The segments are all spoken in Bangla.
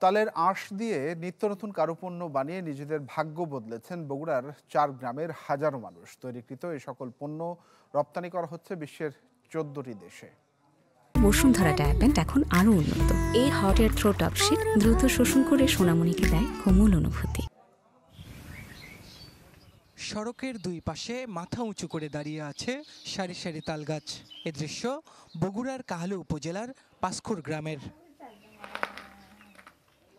তালের আঁশ দিয়ে নিত্য নতুন কারুপণ্য বানিয়ে নিজেদের ভাগ্য বদলেছেন বগুড়ার 4 গ্রামের হাজারো মানুষ। তৈরিকৃত এই সকল পণ্য রপ্তানি করা হচ্ছে বিশ্বের 14টি দেশে। বসুন্ধরা ডায়াপেন্ট এখন আরো উন্নত। এই hot air through top sheet দ্রুত শোষণ করে সোনামণিকে দেয় কোমল অনুভূতি। সড়কের দুই পাশে মাথা উঁচু করে দাঁড়িয়ে আছে সারি সারি তালগাছ। এ দৃশ্য বগুড়ার কাহালু উপজেলার পাঁচখুর গ্রামের।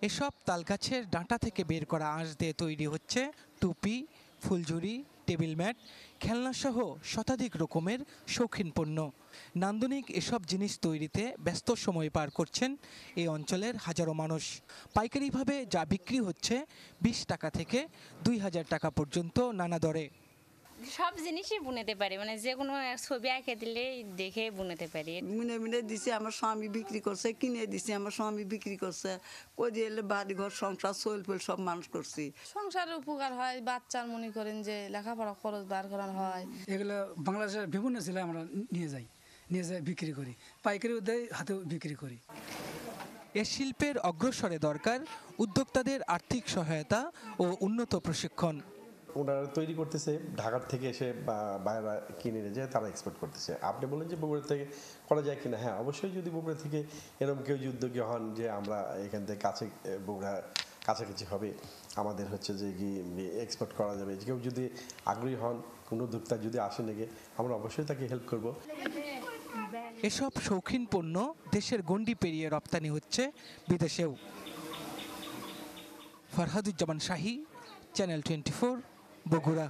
এসব তালগাছের ডাঁটা থেকে বের করা আঁশ দিয়ে তৈরি হচ্ছে টুপি, ফুলঝুরি, টেবিল ম্যাট, খেলনাসহ শতাধিক রকমের শৌখিন পণ্য। নান্দনিক এসব জিনিস তৈরিতে ব্যস্ত সময় পার করছেন এই অঞ্চলের হাজারো মানুষ। পাইকারিভাবে যা বিক্রি হচ্ছে 20 টাকা থেকে 2000 টাকা পর্যন্ত নানা দরে। সব জিনিসই বুনতে পারি, মানে যে কোনো ছবি আঁকে দিলে দেখে বুনতে পারি। মিনে মিনে দিছি, আমার স্বামী বিক্রি করছে, কিনে দিছি আমার স্বামী বিক্রি করছে, কই দিয়ে বাড়ি ঘর সংসার চলফেল সব মানুষ করছি। সংসারের উপকার হয়, বাচ্চার মনে করেন যে লেখাপড়া খরচ বার করানো হয়। এগুলো বাংলাদেশের বিভিন্ন জেলায় আমরা নিয়ে যাই বিক্রি করি, পাইকারিও দেয়, হাতেও বিক্রি করি। এ শিল্পের অগ্রসরে দরকার উদ্যোক্তাদের আর্থিক সহায়তা ও উন্নত প্রশিক্ষণ। ওনারা তৈরি করতেছে, ঢাকার থেকে এসে বাইরে কিনে নিয়ে যায়, তারা এক্সপোর্ট করতেছে। আপনি বলেন যে বগুড়া থেকে করা যায় কিনা, হ্যাঁ অবশ্যই। যদি বগুড়া থেকে এরকম কেউ উদ্যোগী হন যে আমরা এখান থেকে কাছে বগুড়া কাছাকাছি হবে, আমাদের হচ্ছে যে কি এক্সপোর্ট করা যাবে, কেউ যদি আগ্রহী হন, কোনো উদ্যোক্তা যদি আসে নাকি, আমরা অবশ্যই তাকে হেল্প করব। এসব শৌখিন পণ্য দেশের গণ্ডি পেরিয়ে রপ্তানি হচ্ছে বিদেশেও। ফরহাদুজ্জামান শাহী, চ্যানেল 24, বগুড়া।